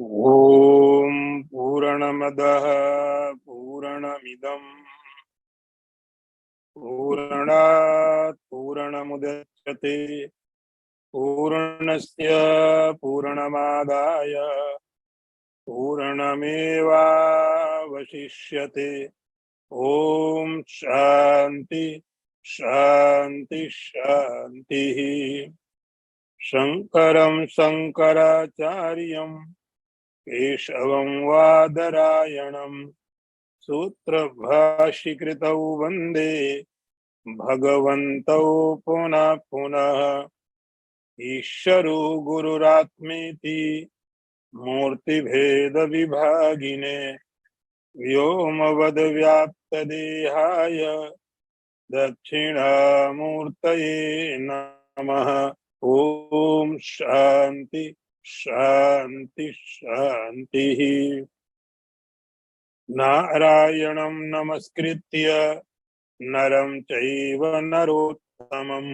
ओम पूर्णमदः पूर्णमिदं पूर्णात् पूर्णमुदच्यते पूर्णस्य पूर्णमादाय पूर्णमेवावशिष्यते। ओम शांति शांति शांति। शंकरं शंकराचार्यं केशवं वादरायणं सूत्रभाष्यकृतौ वन्दे भगवन्तौ पुनः पुनः। ईश्वरो गुरुरात्मेति मूर्तिभेद विभागिने व्योमवद्व्याप्तदेहाय दक्षिणामूर्तये नमः। ओम शांति शांति शांति। नारायणं नमस्कृत्य नरं चैव नरोत्तमं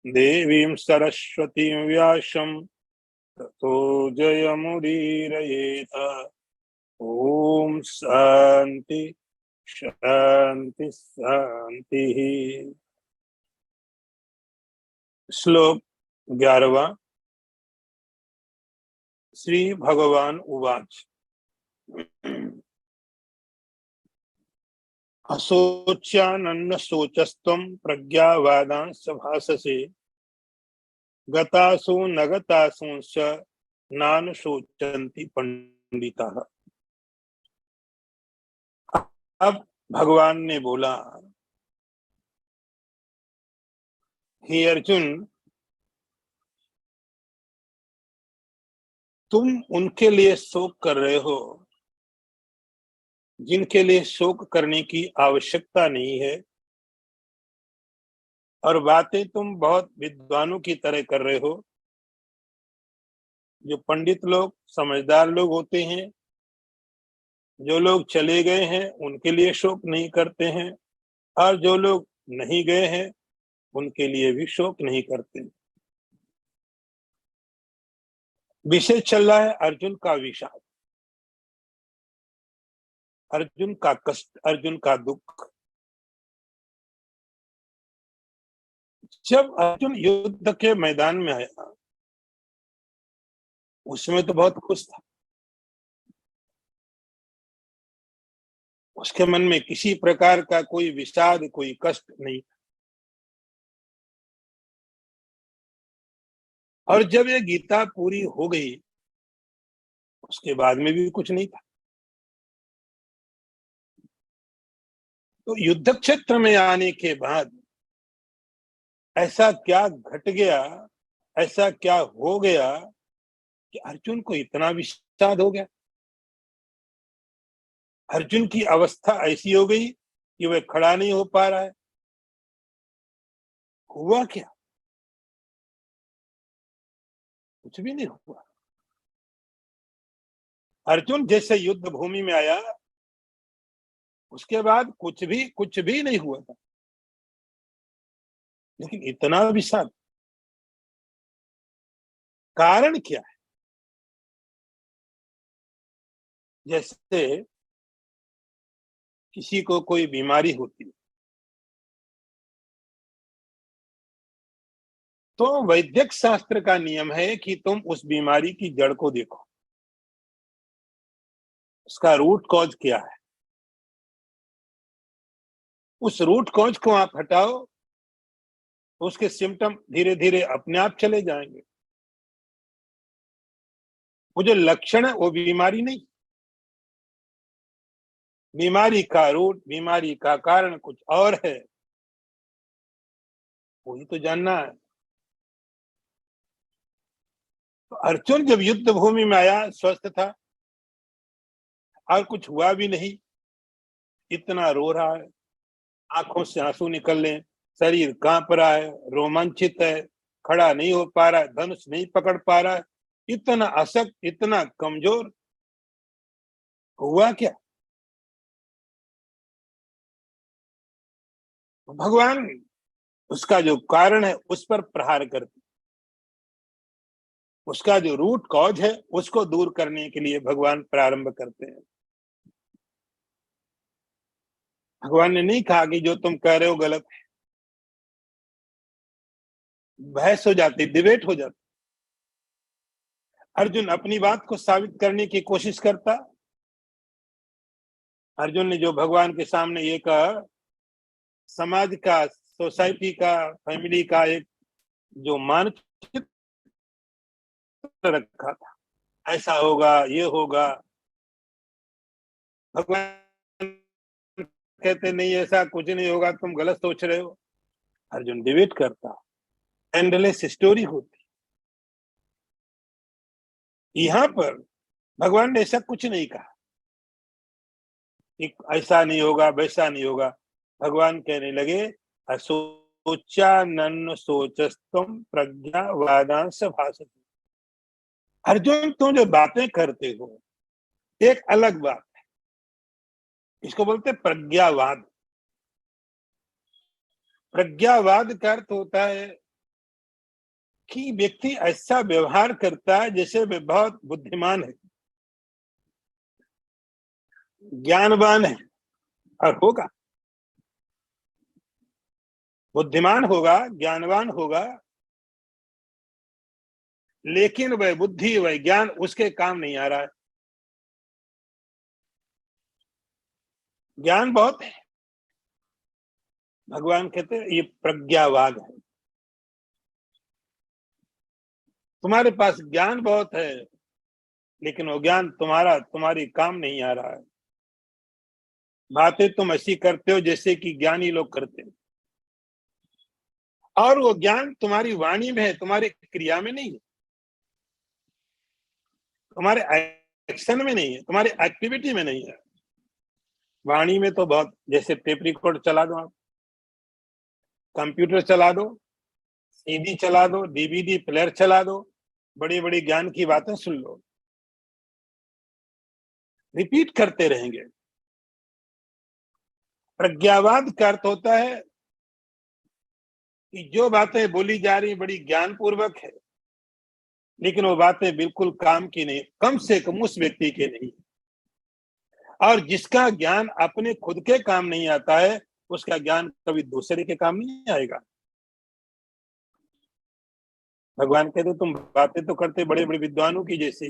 देवीं सरस्वतीं व्यासं ततो जयमुदीरयेत। ओम शांति शांति शांति। श्लोक 11वां। श्री भगवान उवाच असोच्यानन्न शोचस्त्वं प्रज्ञावादांश्च भाषसे गतासु न गतासुंश्च नान शोचन्ति पंडिताः। अब भगवान ने बोला, हे अर्जुन, तुम उनके लिए शोक कर रहे हो जिनके लिए शोक करने की आवश्यकता नहीं है, और बातें तुम बहुत विद्वानों की तरह कर रहे हो। जो पंडित लोग, समझदार लोग होते हैं, जो लोग चले गए हैं उनके लिए शोक नहीं करते हैं, और जो लोग नहीं गए हैं उनके लिए भी शोक नहीं करते। विषय चल रहा है अर्जुन का विषाद, अर्जुन का कष्ट, अर्जुन का दुख। जब अर्जुन युद्ध के मैदान में आया उसमें तो बहुत खुश था। उसके मन में किसी प्रकार का कोई विषाद, कोई कष्ट नहीं। और जब ये गीता पूरी हो गई उसके बाद में भी कुछ नहीं था। तो युद्ध क्षेत्र में आने के बाद ऐसा क्या घट गया, ऐसा क्या हो गया कि अर्जुन को इतना विषाद हो गया। अर्जुन की अवस्था ऐसी हो गई कि वह खड़ा नहीं हो पा रहा है। हुआ क्या? कुछ भी नहीं हुआ। अर्जुन जैसे युद्ध भूमि में आया उसके बाद कुछ भी नहीं हुआ था, लेकिन इतना विषाद, कारण क्या है? जैसे किसी को कोई बीमारी होती है तो वैद्यक शास्त्र का नियम है कि तुम उस बीमारी की जड़ को देखो, उसका रूट कॉज क्या है। उस रूट कॉज को आप हटाओ तो उसके सिम्टम धीरे धीरे अपने आप चले जाएंगे। वो जो लक्षण है वो बीमारी नहीं, बीमारी का रूट, बीमारी का कारण कुछ और है, वही तो जानना है। तो अर्जुन जब युद्ध भूमि में आया स्वस्थ था और कुछ हुआ भी नहीं, इतना रो रहा है, आंखों से आंसू निकल रहे, शरीर कांप रहा है, रोमांचित है, खड़ा नहीं हो पा रहा है, धनुष नहीं पकड़ पा रहा है, इतना अशक्त, इतना कमजोर। हुआ क्या? भगवान उसका जो कारण है उस पर प्रहार करते, उसका जो रूट कॉज है उसको दूर करने के लिए भगवान प्रारंभ करते हैं। भगवान ने नहीं कहा कि जो तुम कह रहे हो गलत है। बहस हो जाती, डिबेट हो जाती। अर्जुन अपनी बात को साबित करने की कोशिश करता। अर्जुन ने जो भगवान के सामने ये कहा, समाज का, सोसाइटी का, फैमिली का एक जो मानचित्र रखा था, ऐसा होगा, ये होगा, भगवान कहते नहीं ऐसा कुछ नहीं होगा, तुम गलत सोच रहे हो। अर्जुन डिबेट करता, एंडलेस स्टोरी होती। यहां पर भगवान ने ऐसा कुछ नहीं कहा कि ऐसा नहीं होगा, वैसा नहीं होगा। भगवान कहने लगे, असोचानन सोचस्तम प्रज्ञावादांश भाषते। अर्जुन तुम जो बातें करते हो एक अलग बात है, इसको बोलते प्रज्ञावाद। प्रज्ञावाद का अर्थ होता है कि व्यक्ति ऐसा व्यवहार करता है जैसे वे बहुत बुद्धिमान है, ज्ञानवान है, और होगा बुद्धिमान होगा, ज्ञानवान होगा, लेकिन वह बुद्धि, वह ज्ञान उसके काम नहीं आ रहा है। ज्ञान बहुत है, भगवान कहते हैं ये प्रज्ञावाद है। तुम्हारे पास ज्ञान बहुत है, लेकिन वो ज्ञान तुम्हारी काम नहीं आ रहा है। बातें तुम ऐसी करते हो जैसे कि ज्ञानी लोग करते हैं, और वो ज्ञान तुम्हारी वाणी में है, तुम्हारी क्रिया में नहीं है, तुम्हारे एक्शन में नहीं है, तुम्हारी एक्टिविटी में नहीं है। वाणी में तो बहुत, जैसे टेप रिकॉर्ड चला दो, आप कंप्यूटर चला दो, सीडी चला दो, डीवीडी प्लेयर चला दो, बड़ी बड़ी ज्ञान की बातें सुन लो, रिपीट करते रहेंगे। प्रज्ञावाद का अर्थ होता है कि जो बातें बोली जा रही बड़ी ज्ञान पूर्वक है, लेकिन वो बातें बिल्कुल काम की नहीं, कम से कम उस व्यक्ति के नहीं। और जिसका ज्ञान अपने खुद के काम नहीं आता है, उसका ज्ञान कभी दूसरे के काम नहीं आएगा। भगवान कहते तुम बातें तो करते बड़े बड़े विद्वानों की जैसे,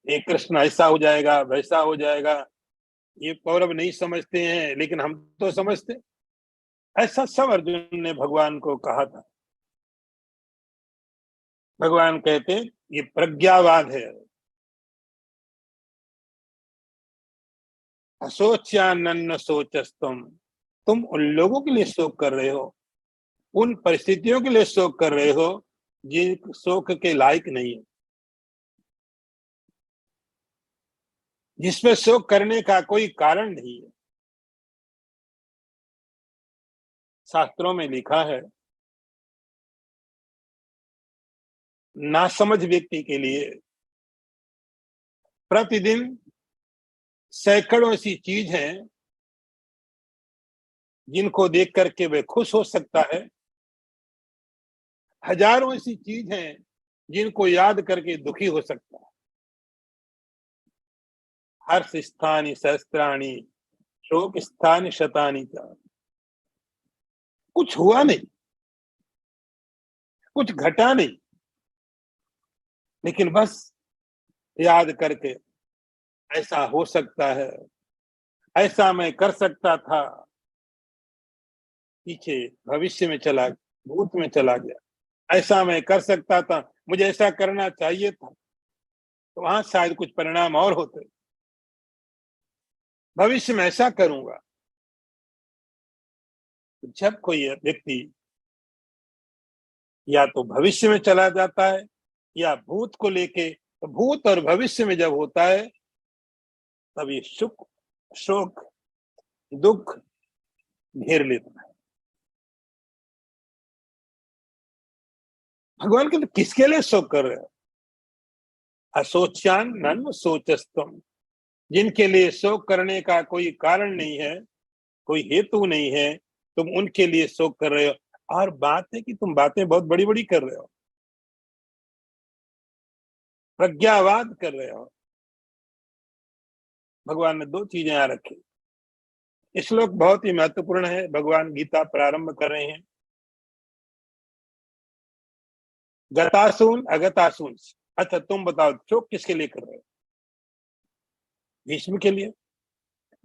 एक कृष्ण ऐसा हो जाएगा, वैसा हो जाएगा, ये कौरव नहीं समझते हैं, लेकिन हम तो समझते। ऐसा सब अर्जुन ने भगवान को कहा था। भगवान कहते ये प्रज्ञावाद है। असोच्यानन्न सोचस्तम, तुम उन लोगों के लिए शोक कर रहे हो, उन परिस्थितियों के लिए शोक कर रहे हो जिन शोक के लायक नहीं है, जिसमें शोक करने का कोई कारण नहीं है। शास्त्रों में लिखा है, नासमझ व्यक्ति के लिए प्रतिदिन सैकड़ों ऐसी चीज हैं जिनको देख करके वह खुश हो सकता है, हजारों ऐसी चीज हैं जिनको याद करके दुखी हो सकता है। हर्ष स्थानी सहस्त्राणी, शोक स्थानी शतानी का। कुछ हुआ नहीं, कुछ घटा नहीं, लेकिन बस याद करके ऐसा हो सकता है, ऐसा मैं कर सकता था, पीछे भविष्य में चला, भूत में चला गया, ऐसा मैं कर सकता था, मुझे ऐसा करना चाहिए था, तो वहां शायद कुछ परिणाम और होते, भविष्य में ऐसा करूंगा। जब कोई व्यक्ति या तो भविष्य में चला जाता है या भूत को लेके, तो भूत और भविष्य में जब होता है तब ये सुख, शोक, दुख घेर लेता है। भगवान कहते किसके लिए शोक कर रहे हो? असोच्यान नन्म सोचस्तम, जिनके लिए शोक करने का कोई कारण नहीं है, कोई हेतु नहीं है, तुम उनके लिए शोक कर रहे हो। और बात है कि तुम बातें बहुत बड़ी बड़ी कर रहे हो। प्रज्ञावाद कर रहे हो। भगवान ने दो चीजें यहां रखी। श्लोक बहुत ही महत्वपूर्ण है। भगवान गीता प्रारंभ कर रहे हैं, गतासून अगतासून। अच्छा तुम बताओ शोक किसके लिए कर रहे हो? भीष्म के लिए,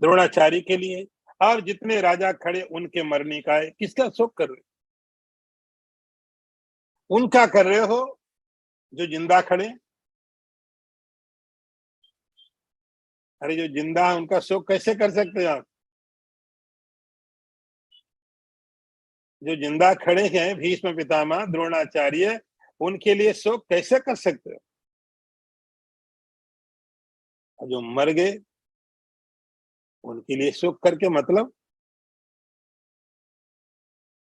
द्रोणाचार्य के लिए, और जितने राजा खड़े उनके मरने का है। किसका शोक कर रहे हो? उनका कर रहे हो जो जिंदा खड़े। अरे जो जिंदा है उनका शोक कैसे कर सकते हो आप? जो जिंदा खड़े हैं, भीष्म पितामह, द्रोणाचार्य, उनके लिए शोक कैसे कर सकते हो? जो मर गए उनके लिए शोक करके मतलब?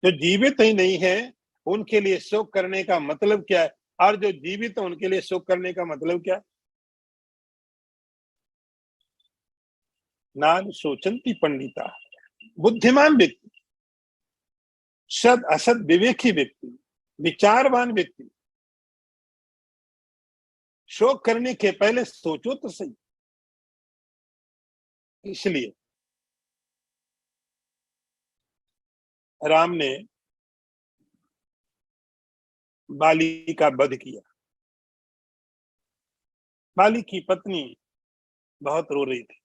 जो जीवित ही नहीं है उनके लिए शोक करने का मतलब क्या है? और जो जीवित है उनके लिए शोक करने का मतलब क्या है? नान सोचंती पंडिता। बुद्धिमान व्यक्ति, सद असद विवेकी व्यक्ति, विचारवान व्यक्ति शोक करने के पहले सोचो तो सही। इसलिए राम ने बाली का वध किया। बाली की पत्नी बहुत रो रही थी,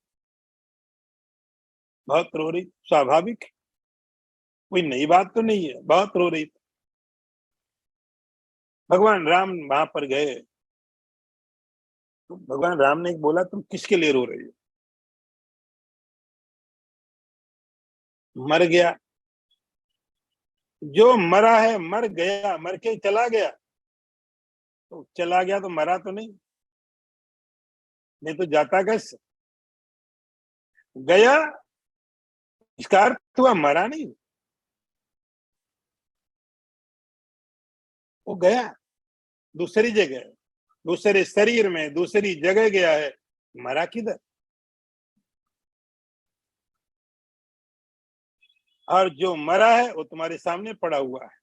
बहुत रो रही, स्वाभाविक, कोई नई बात तो नहीं है, बहुत रो रही थी। भगवान राम वहां पर गए तो भगवान राम ने बोला तुम किसके लिए रो रही हो? मर गया। जो मरा है मर गया, मर के चला गया, तो चला गया तो मरा तो नहीं, नहीं तो जाता कैसे? गया, इसका अर्थ हुआ मरा नहीं, वो गया दूसरी जगह, दूसरे शरीर में, दूसरी जगह गया है। मरा किधर? और जो मरा है वो तुम्हारे सामने पड़ा हुआ है,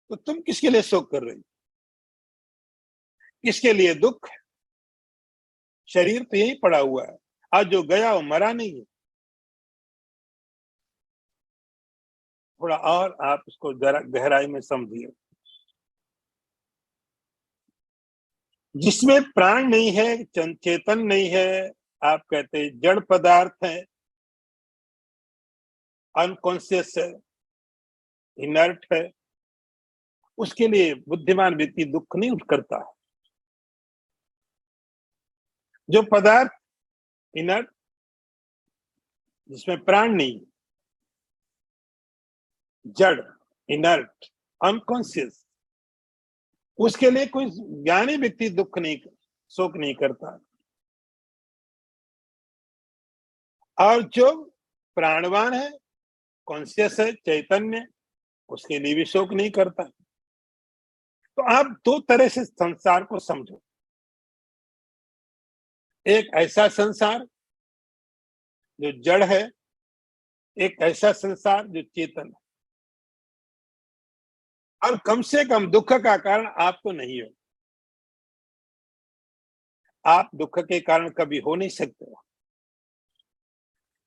तो तुम किसके लिए शोक कर रही हो? किसके लिए दुख? शरीर तो यही पड़ा हुआ है, और जो गया वो मरा नहीं है। थोड़ा और आप इसको जरा गहराई में समझिए। जिसमें प्राण नहीं है, चेतन नहीं है, आप कहते हैं जड़ पदार्थ है, अनकॉन्शियस है, इनर्ट है, उसके लिए बुद्धिमान व्यक्ति दुख नहीं करता। जो पदार्थ इनर्ट, जिसमें प्राण नहीं, जड़, इनर्ट, अनकॉन्शियस, उसके लिए कोई ज्ञानी व्यक्ति दुख नहीं, शोक नहीं करता। और जो प्राणवान है, कॉन्शियस है, चैतन्य, उसके लिए भी शोक नहीं करता। तो आप दो तरह से संसार को समझो। एक ऐसा संसार जो जड़ है, एक ऐसा संसार जो चेतन है। और कम से कम दुख का कारण आप तो नहीं हो। आप दुख के कारण कभी हो नहीं सकते हो।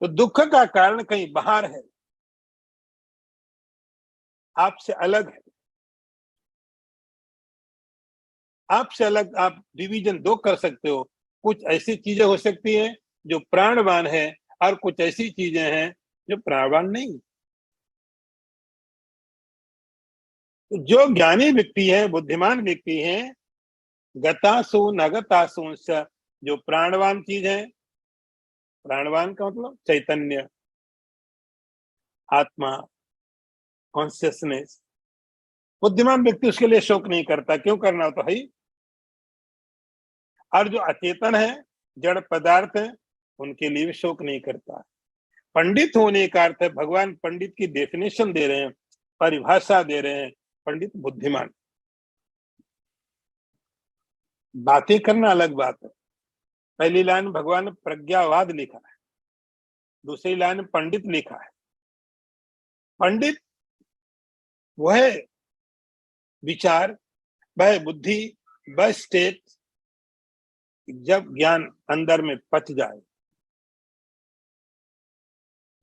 तो दुख का कारण कहीं बाहर है, आपसे अलग है। आपसे अलग आप डिवीजन दो कर सकते हो। कुछ ऐसी चीजें हो सकती हैं जो प्राणवान है, और कुछ ऐसी चीजें हैं जो प्राणवान नहीं। तो जो ज्ञानी व्यक्ति है, बुद्धिमान व्यक्ति है, गतासून अगतासून, जो प्राणवान चीज है, प्राणवान का मतलब चैतन्य, आत्मा, कॉन्शियसनेस, बुद्धिमान व्यक्ति उसके लिए शोक नहीं करता। क्यों करना हो तो है। और जो अचेतन है, जड़ पदार्थ है, उनके लिए भी शोक नहीं करता। पंडित होने का अर्थ है, भगवान पंडित की डेफिनेशन दे रहे हैं, परिभाषा दे रहे हैं। पंडित बुद्धिमान। बातें करना अलग बात है। पहली लाइन भगवान ने प्रज्ञावाद लिखा है, दूसरी लाइन पंडित लिखा है। पंडित वह विचार वह बुद्धि, वह स्टेट जब ज्ञान अंदर में पच जाए।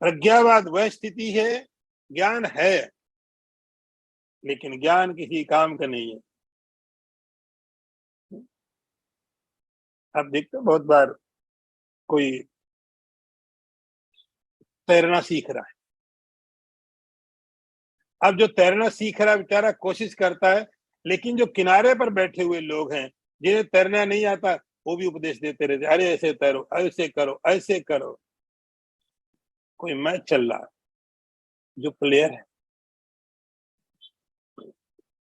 प्रज्ञावाद वह स्थिति है, ज्ञान है लेकिन ज्ञान किसी काम का नहीं है। आप देखते हो बहुत बार कोई तैरना सीख रहा है, अब जो तैरना सीख रहा है बेचारा कोशिश करता है, लेकिन जो किनारे पर बैठे हुए लोग हैं जिन्हें तैरना नहीं आता, वो भी उपदेश देते रहते, अरे ऐसे तैरो, ऐसे करो, ऐसे करो। कोई मैच चल रहा है, जो प्लेयर है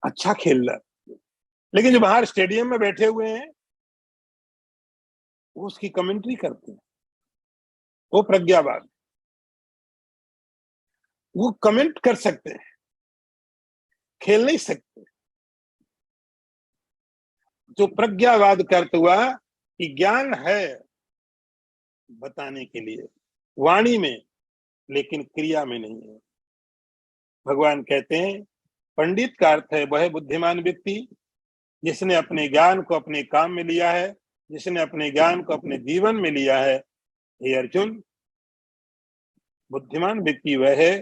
अच्छा खेल रहा है, लेकिन जो बाहर स्टेडियम में बैठे हुए हैं वो उसकी कमेंट्री करते हैं, वो प्रज्ञावाद, वो कमेंट कर सकते हैं, खेल नहीं सकते। जो प्रज्ञावाद करते हुआ कि ज्ञान है बताने के लिए वाणी में, लेकिन क्रिया में नहीं है। भगवान कहते हैं पंडित का अर्थ है वह बुद्धिमान व्यक्ति जिसने अपने ज्ञान को अपने काम में लिया है, जिसने अपने ज्ञान को अपने जीवन में लिया है। हे अर्जुन, बुद्धिमान व्यक्ति वह है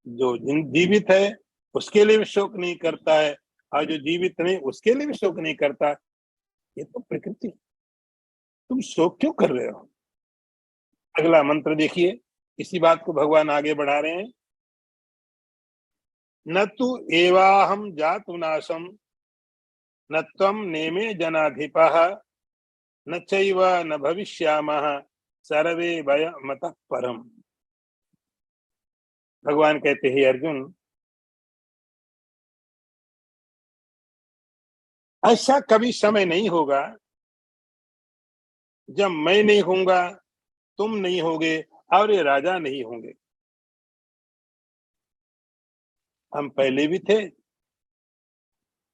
जो जीवित है उसके लिए भी शोक नहीं करता है, और जो जीवित नहीं उसके लिए भी शोक नहीं करता। ये तो प्रकृति, तुम शोक क्यों कर रहे हो? अगला मंत्र देखिए, इसी बात को भगवान आगे बढ़ा रहे हैं। न तु एवाहम जातु नाशम न त्वम नेमे जनाधिपः न चैव न भविष्यामः सर्वे वयमतः परम। भगवान कहते हैं अर्जुन, ऐसा कभी समय नहीं होगा जब मैं नहीं होऊंगा, तुम नहीं होगे और ये राजा नहीं होंगे। हम पहले भी थे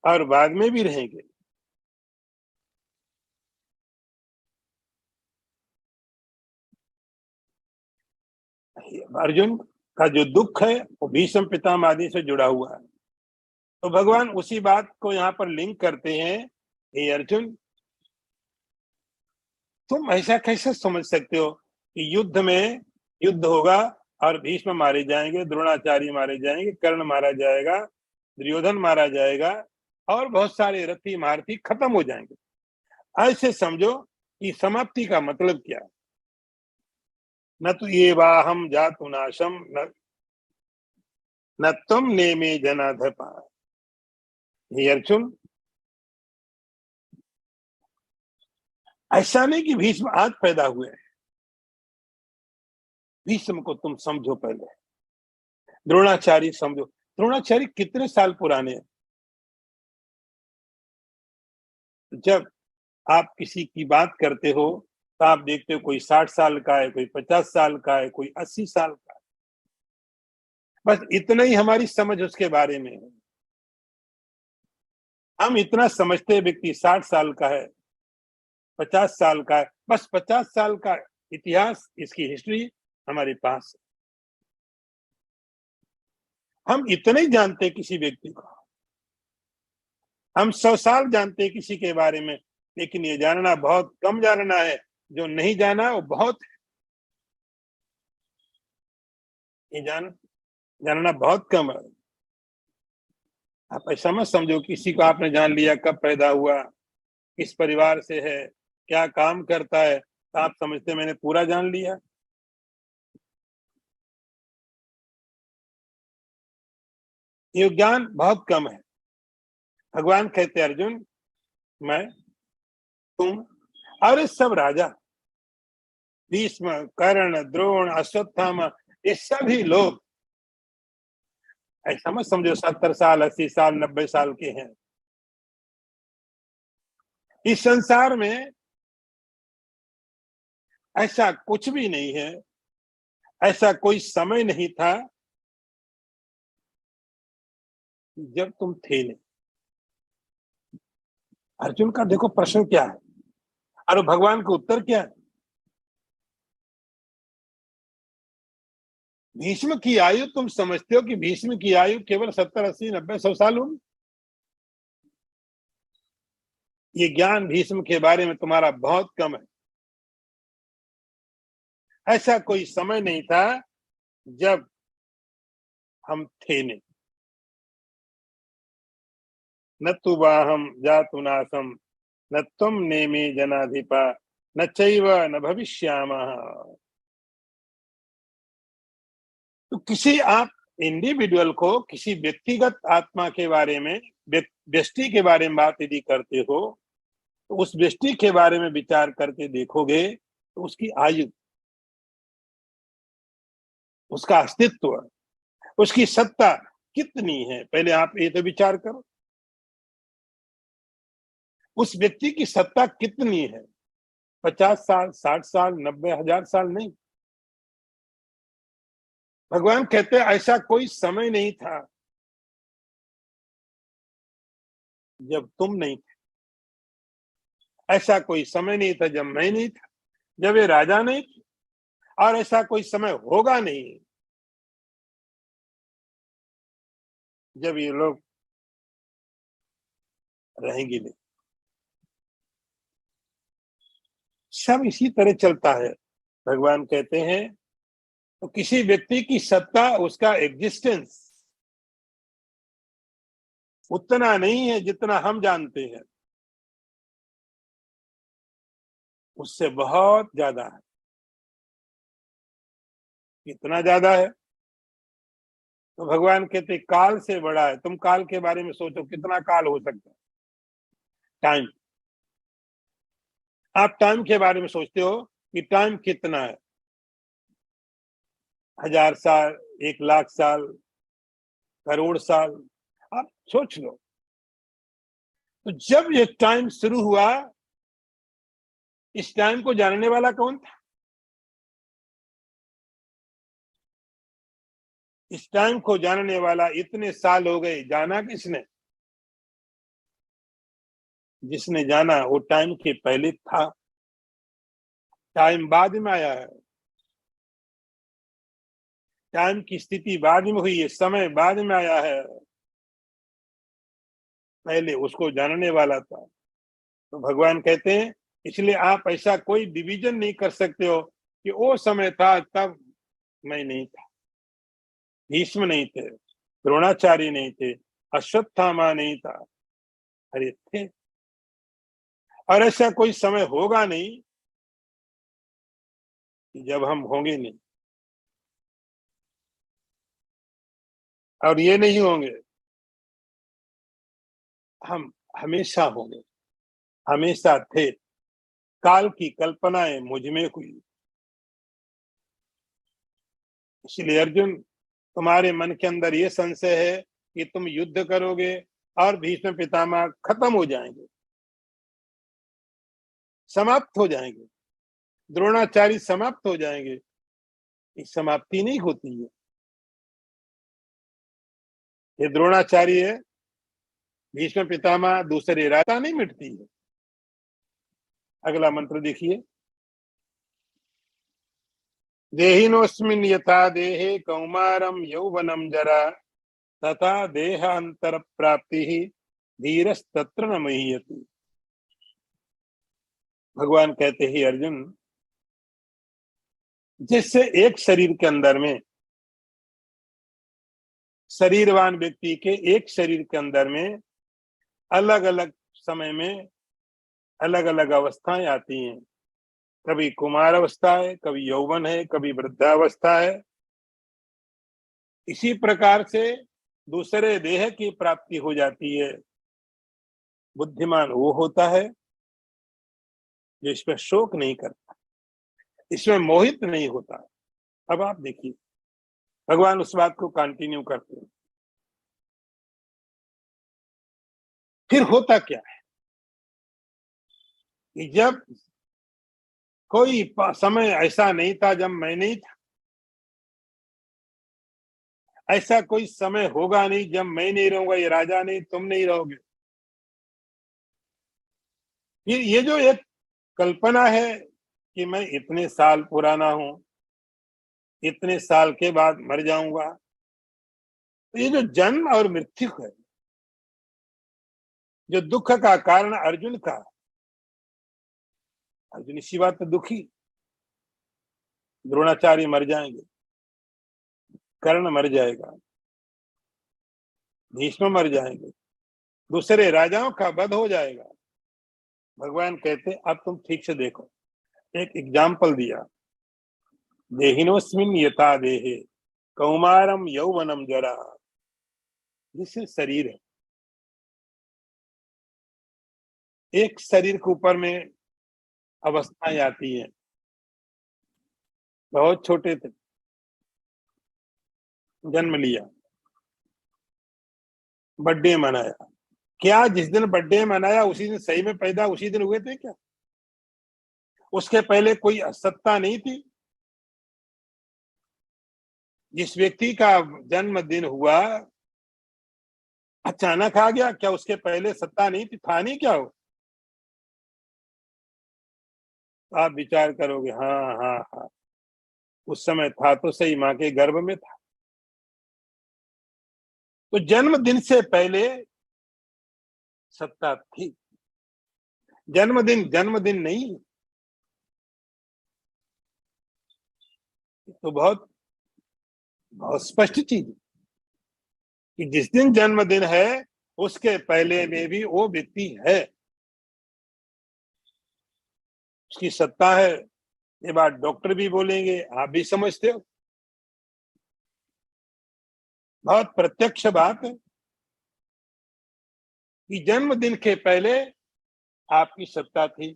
और बाद में भी रहेंगे। अर्जुन का जो दुख है वो भीष्म पितामह आदि से जुड़ा हुआ है, तो भगवान उसी बात को यहाँ पर लिंक करते हैं। हे अर्जुन, तुम ऐसा कैसे समझ सकते हो कि युद्ध में युद्ध होगा और भीष्म मारे जाएंगे, द्रोणाचार्य मारे जाएंगे, कर्ण मारा जाएगा, दुर्योधन मारा जाएगा और बहुत सारे रथी महारथी खत्म हो जाएंगे। ऐसे समझो कि समाप्ति का मतलब क्या है। न तो ये वाहम जातु नाशम न तुम नेमे जनाधपा। हे अर्जुन, ऐसा नहीं कि भीष्म आज पैदा हुए, भीष्म को तुम समझो पहले, द्रोणाचार्य समझो। द्रोणाचार्य कितने साल पुराने हैं? जब आप किसी की बात करते हो तो आप देखते हो कोई 60 साल का है, कोई 50 साल का है, कोई 80 साल का है। बस इतना ही हमारी समझ उसके बारे में है। हम इतना समझते हैं व्यक्ति 60 साल का है, 50 साल का है, बस 50 साल का इतिहास, इसकी हिस्ट्री हमारे पास है। हम इतना ही जानते हैं किसी व्यक्ति को, हम 100 साल जानते हैं किसी के बारे में, लेकिन ये जानना बहुत कम जानना है, जो नहीं जाना वो बहुत है। ये जानना बहुत कम है। आप ऐसा मत समझो किसी को आपने जान लिया, कब पैदा हुआ, किस परिवार से है, क्या काम करता है, तो आप समझते मैंने पूरा जान लिया। ये ज्ञान बहुत कम है। भगवान कहते अर्जुन, मैं, तुम और ये सब राजा, भीष्म, कर्ण, द्रोण, अश्वत्थामा, ये सभी लोग ऐसा मत समझो 70 साल, 80 साल, 90 साल के हैं। इस संसार में ऐसा कुछ भी नहीं है, ऐसा कोई समय नहीं था जब तुम थे नहीं। अर्जुन का देखो प्रश्न क्या है और भगवान का उत्तर क्या है। भीष्म की आयु, तुम समझते हो कि भीष्म की आयु केवल 70, 80, 90, 100 साल होगी? ये ज्ञान भीष्म के बारे में तुम्हारा बहुत कम है। ऐसा कोई समय नहीं था जब हम थे नहीं। न तु वाहम जातु नासम न तुम नेमे जनाधिपा न चैव न भविष्यामः। तो किसी आप इंडिविजुअल को, किसी व्यक्तिगत आत्मा के बारे में, व्यष्टि के बारे में बात यदि करते हो, तो उस व्यष्टि के बारे में विचार करके देखोगे तो उसकी आयु, उसका अस्तित्व, उसकी सत्ता कितनी है, पहले आप ये तो विचार करो। उस व्यक्ति की सत्ता कितनी है? 50 साल, 60 साल, 90,000 साल नहीं। भगवान कहते हैं ऐसा कोई समय नहीं था जब तुम नहीं थे। ऐसा कोई समय नहीं था जब मैं नहीं था, जब ये राजा नहीं थे, और ऐसा कोई समय होगा नहीं जब ये लोग रहेंगे नहीं। सब इसी तरह चलता है। भगवान कहते हैं तो किसी व्यक्ति की सत्ता, उसका एग्जिस्टेंस उतना नहीं है जितना हम जानते हैं, उससे बहुत ज्यादा है। कितना ज्यादा है? तो भगवान कहते काल से बड़ा है। तुम काल के बारे में सोचो, कितना काल हो सकता है? टाइम। आप टाइम के बारे में सोचते हो कि टाइम कितना है? 1000 साल, 1,00,000 साल, करोड़ साल, आप सोच लो। तो जब ये टाइम शुरू हुआ, इस टाइम को जानने वाला कौन था? इस टाइम को जानने वाला इतने साल हो गए, जाना किसने? जिसने जाना वो टाइम के पहले था। टाइम बाद में आया है। टाइम की स्थिति बाद में हुई है, समय बाद में आया है। पहले उसको जानने वाला था। तो भगवान कहते हैं इसलिए आप ऐसा कोई डिवीजन नहीं कर सकते हो कि वो समय था तब मैं नहीं था, भीष्म नहीं थे, द्रोणाचार्य नहीं थे, अश्वत्थामा नहीं था। अरे थे। और ऐसा कोई समय होगा नहीं कि जब हम होंगे नहीं, और ये नहीं होंगे, हम हमेशा होंगे, हमेशा थे। काल की कल्पनाएं मुझ में हुई। इसलिए अर्जुन, तुम्हारे मन के अंदर ये संशय है कि तुम युद्ध करोगे और भीष्म पितामह खत्म हो जाएंगे, समाप्त हो जाएंगे, द्रोणाचार्य समाप्त हो जाएंगे। ये समाप्ति नहीं होती है। ये द्रोणाचार्य, भीष्म पितामह, दूसरे रास्ता नहीं मिटती है। अगला मंत्र देखिए। देहिनोस्मिन् यथा देहे कौमारम यौवनम जरा तथा देहांतर प्राप्ति धीरस्तत्र न महीयति। भगवान कहते हैं अर्जुन, जिससे एक शरीर के अंदर में, शरीरवान व्यक्ति के एक शरीर के अंदर में अलग अलग समय में अलग अलग अवस्थाएं आती हैं। कभी कुमार अवस्था है, कभी यौवन है, कभी वृद्धावस्था है। इसी प्रकार से दूसरे देह की प्राप्ति हो जाती है। बुद्धिमान वो होता है जो इसमें शोक नहीं करता, इसमें मोहित नहीं होता। अब आप देखिए, भगवान उस बात को कंटिन्यू करते हैं। फिर होता क्या है कि जब कोई समय ऐसा नहीं था जब मैं नहीं था, ऐसा कोई समय होगा नहीं जब मैं नहीं रहूंगा, ये राजा नहीं, तुम नहीं रहोगे। फिर ये जो एक कल्पना है कि मैं इतने साल पुराना हूं, इतने साल के बाद मर जाऊंगा, तो ये जो जन्म और मृत्यु है, जो दुख का कारण अर्जुन का, अर्जुन इसी बात पर दुखी, द्रोणाचार्य मर जाएंगे, कर्ण मर जाएगा, भीष्म मर जाएंगे, दूसरे राजाओं का वध हो जाएगा। भगवान कहते अब तुम ठीक से देखो, एक एग्जाम्पल दिया, देहिनोस्मिन यथा देहे कौमारम यौवनम जरा, जिससे शरीर है, एक शरीर के ऊपर में अवस्थाएं आती हैं। बहुत छोटे थे, जन्म लिया, बर्थडे मनाया, क्या जिस दिन बर्थडे मनाया उसी दिन सही में पैदा उसी दिन हुए थे क्या? उसके पहले कोई सत्ता नहीं थी? जिस व्यक्ति का जन्मदिन हुआ अचानक आ गया, क्या उसके पहले सत्ता नहीं थी? था नहीं क्या हो? आप विचार करोगे, हाँ हाँ हाँ, उस समय था तो सही, मां के गर्भ में था। तो जन्मदिन से पहले सत्ता थी, जन्मदिन जन्मदिन नहीं। तो बहुत बहुत स्पष्ट चीज कि जिस दिन जन्मदिन है उसके पहले में भी वो व्यक्ति है, उसकी सत्ता है। ये बात डॉक्टर भी बोलेंगे, आप भी समझते हो, बहुत प्रत्यक्ष बात है कि जन्मदिन के पहले आपकी सत्ता थी।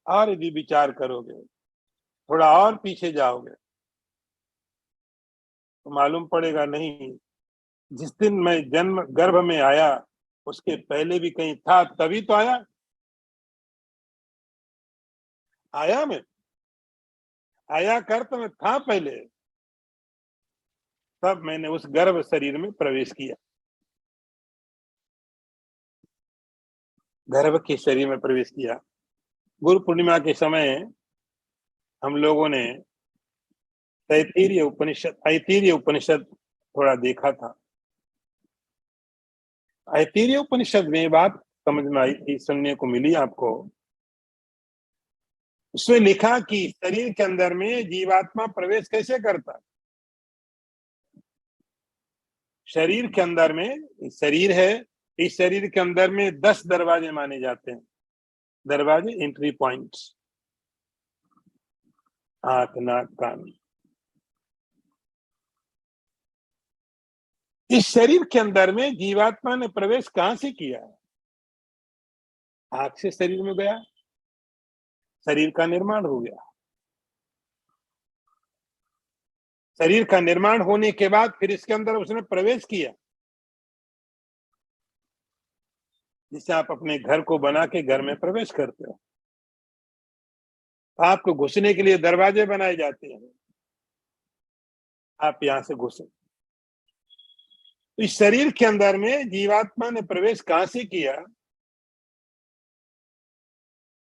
और यदि विचार करोगे, थोड़ा और पीछे जाओगे तो मालूम पड़ेगा नहीं, जिस दिन मैं जन्म गर्भ में आया उसके पहले भी कहीं था, तभी तो आया। आया मैं, आया कर तो मैं था पहले, तब मैंने उस गर्भ शरीर में प्रवेश किया, गर्भ के शरीर में प्रवेश किया। गुरु पूर्णिमा के समय हम लोगों ने ऐतरेय उपनिषद थोड़ा देखा था। ऐतरेय उपनिषद में बात समझ में आई थी, सुनने को मिली आपको। उसमें लिखा कि शरीर के अंदर में जीवात्मा प्रवेश कैसे करता है। शरीर के अंदर में शरीर है, इस शरीर के अंदर में 10 दरवाजे माने जाते हैं। दरवाजे, एंट्री पॉइंट्स, आंख, नाक, कान। इस शरीर के अंदर में जीवात्मा ने प्रवेश कहां से किया? आंख से शरीर में गया, शरीर का निर्माण हो गया। शरीर का निर्माण होने के बाद फिर इसके अंदर उसने प्रवेश किया। जिससे आप अपने घर को बना के घर में प्रवेश करते हो, आपको घुसने के लिए दरवाजे बनाए जाते हैं, आप यहां से घुसे। इस शरीर के अंदर में जीवात्मा ने प्रवेश कहां से किया?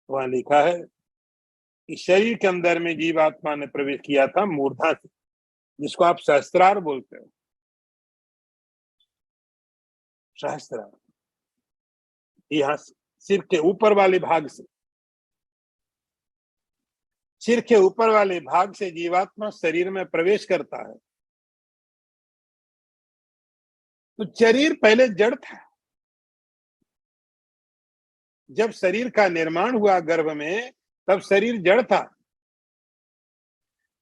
वहां लिखा है कि शरीर के अंदर में जीवात्मा ने प्रवेश किया था मूर्धा से, जिसको आप सहस्त्रार बोलते हो। सहस्त्रार, यहां सिर के ऊपर वाले भाग से, सिर के ऊपर वाले भाग से जीवात्मा शरीर में प्रवेश करता है। तो शरीर पहले जड़ था। जब शरीर का निर्माण हुआ गर्भ में, तब शरीर जड़ था।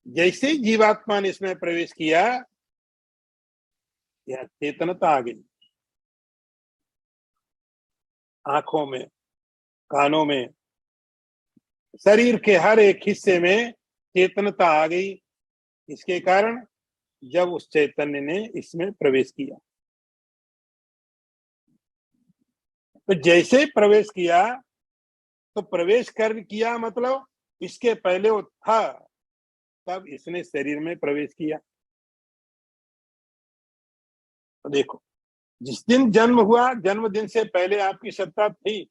जैसे ही जीवात्मा ने इसमें प्रवेश किया, यह चेतनता आ गई, आंखों में, कानों में, शरीर के हर एक हिस्से में चेतनता आ गई। इसके कारण जब उस चैतन्य ने इसमें प्रवेश किया, तो जैसे प्रवेश किया, तो प्रवेश कर किया मतलब इसके पहले वो था, तब इसने शरीर में प्रवेश किया। तो देखो, जिस दिन जन्म हुआ, जन्मदिन से पहले आपकी सत्ता थी।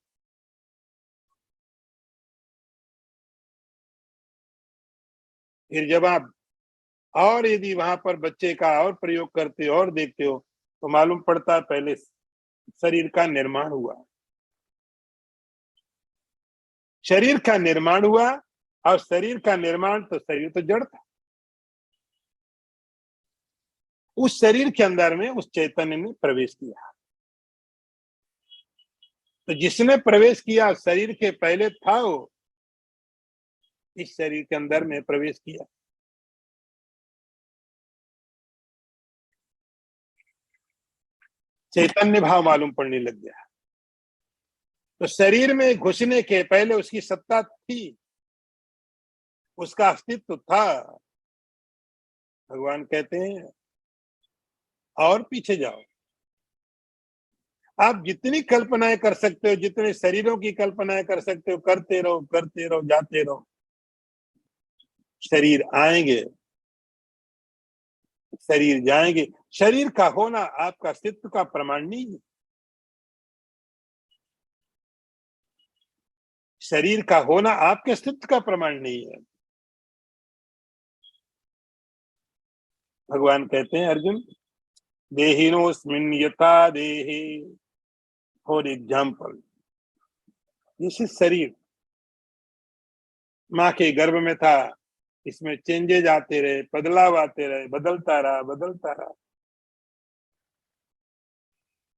फिर जब आप और यदि वहां पर बच्चे का और प्रयोग करते हो और देखते हो, तो मालूम पड़ता है पहले शरीर का निर्माण हुआ, शरीर का निर्माण हुआ, और शरीर का निर्माण तो शरीर तो जड़ था, उस शरीर के अंदर में उस चैतन्य ने प्रवेश किया। तो जिसने प्रवेश किया शरीर के पहले था, वो इस शरीर के अंदर में प्रवेश किया। चैतन्य भाव मालूम पड़ने लग गया। तो शरीर में घुसने के पहले उसकी सत्ता थी, उसका अस्तित्व था। भगवान कहते हैं और पीछे जाओ, आप जितनी कल्पनाएं कर सकते हो, जितने शरीरों की कल्पनाएं कर सकते हो, करते रहो, करते रहो, जाते रहो। शरीर आएंगे, शरीर जाएंगे। शरीर का होना आपका अस्तित्व का प्रमाण नहीं है। शरीर का होना आपके अस्तित्व का प्रमाण नहीं है। भगवान कहते हैं अर्जुन, देहिनोस्मिन् यथा देहे, फॉर एग्जाम्पल, दिस इज शरीर माँ के गर्भ में था, इसमें चेंजेज आते रहे, बदलाव आते रहे, बदलता रहा, बदलता रहा।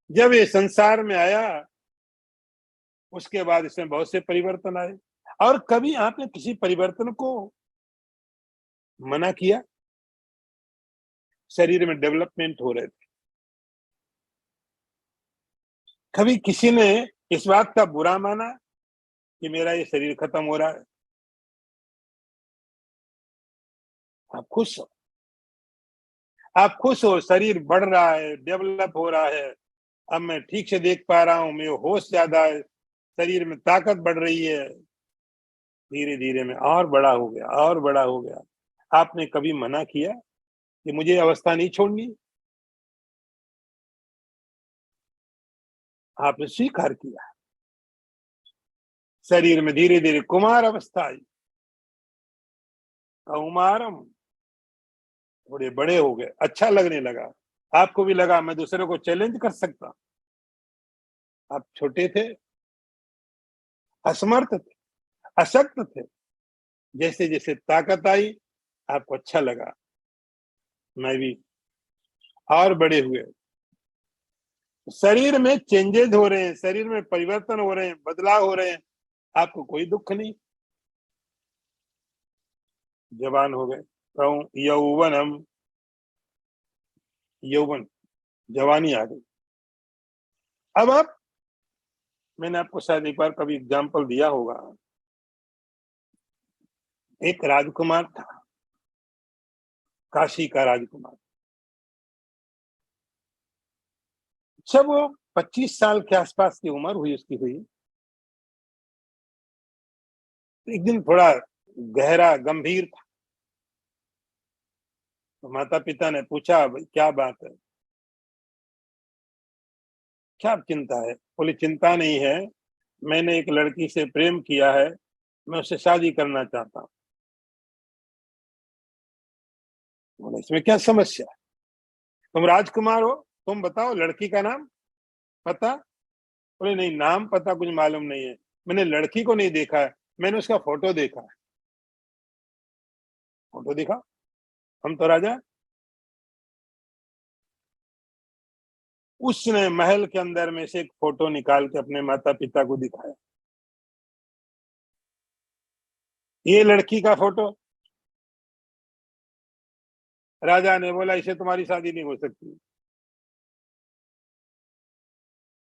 जब ये संसार में आया, उसके बाद इसमें बहुत से परिवर्तन आए। और कभी आपने किसी परिवर्तन को मना किया? शरीर में डेवलपमेंट हो रहे थे, कभी किसी ने इस बात का बुरा माना कि मेरा ये शरीर खत्म हो रहा है? आप खुश हो, आप खुश हो, शरीर बढ़ रहा है, डेवलप हो रहा है, अब मैं ठीक से देख पा रहा हूं, मेरे होश ज्यादा है, शरीर में ताकत बढ़ रही है, धीरे धीरे में और बड़ा हो गया, और बड़ा हो गया। आपने कभी मना किया कि मुझे अवस्था नहीं छोड़नी? आपने स्वीकार किया। शरीर में धीरे धीरे कुमार अवस्था आई, कौमारम, थोड़े बड़े हो गए, अच्छा लगने लगा। आपको भी लगा मैं दूसरे को चैलेंज कर सकता। आप छोटे थे, असमर्थ थे, अशक्त थे। जैसे जैसे ताकत आई, आपको अच्छा लगा, मैं भी, और बड़े हुए। शरीर में चेंजेस हो रहे हैं, शरीर में परिवर्तन हो रहे हैं, बदलाव हो रहे हैं, आपको कोई दुख नहीं। जवान हो गए, कहूं यौवनम, यौवन, जवानी आ गई। अब आप, मैंने आपको शायद एक बार कभी एग्जाम्पल दिया होगा, एक राजकुमार था, काशी का राजकुमार। जब वो 25 साल के आसपास की उम्र हुई उसकी हुई, एक दिन थोड़ा गहरा गंभीर था। तो माता पिता ने पूछा, भाई क्या बात है, क्या चिंता है? बोले चिंता नहीं है, मैंने एक लड़की से प्रेम किया है, मैं उससे शादी करना चाहता हूँ। बोले इसमें क्या समस्या है? तुम राजकुमार हो, तुम बताओ लड़की का नाम पता? बोले नहीं, नाम पता कुछ मालूम नहीं है, मैंने लड़की को नहीं देखा है, मैंने उसका फोटो देखा है। फोटो दिखा, हम तो राजा। उसने महल के अंदर में से एक फोटो निकाल के अपने माता पिता को दिखाया, ये लड़की का फोटो। राजा ने बोला इसे तुम्हारी शादी नहीं हो सकती।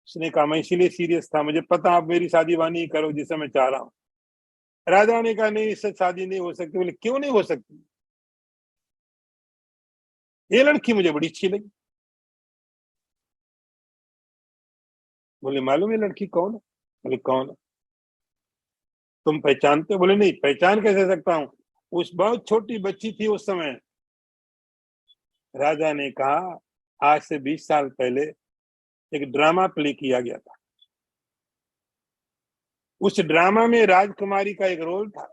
उसने कहा मैं इसीलिए सीरियस था, मुझे पता आप मेरी शादी वानी करो जिसे मैं चाह रहा हूं। राजा ने कहा नहीं, इससे शादी नहीं हो सकती। बोले क्यों नहीं हो सकती? ये लड़की मुझे बड़ी अच्छी लगी। बोले मालूम ये लड़की कौन है? बोले कौन है? तुम पहचानते हो? बोले नहीं, पहचान कैसे सकता हूँ, उस बहुत छोटी बच्ची थी उस समय। राजा ने कहा आज से 20 साल पहले एक ड्रामा प्ले किया गया था, उस ड्रामा में राजकुमारी का एक रोल था,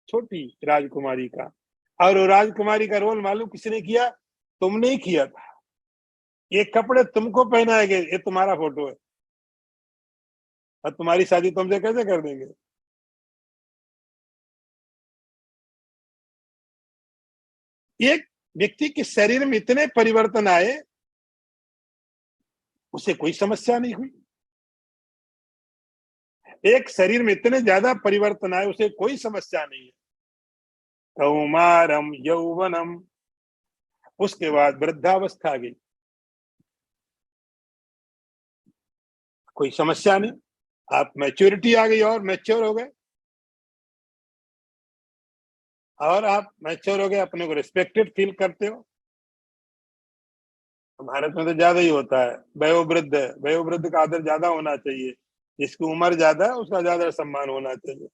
छोटी राजकुमारी का। और वो राजकुमारी का रोल मालूम किसने किया? तुमने ही किया था। ये कपड़े तुमको पहनाए गए, ये तुम्हारा फोटो है, और तुम्हारी शादी तुमसे कैसे कर देंगे? एक व्यक्ति के शरीर में इतने परिवर्तन आए, उसे कोई समस्या नहीं हुई। एक शरीर में इतने ज्यादा परिवर्तन आए, उसे कोई समस्या नहीं है। कौमारम यौवनम, उसके बाद वृद्धावस्था आ गई, कोई समस्या नहीं। आप मैच्योरिटी आ गई और मैच्योर हो गए, और आप मैच्योर हो गए, अपने को रिस्पेक्टेड फील करते हो। भारत में तो ज्यादा ही होता है, वयोवृद्ध है, वयोवृद्ध का आदर ज्यादा होना चाहिए, जिसकी उम्र ज्यादा है उसका ज्यादा सम्मान होना चाहिए।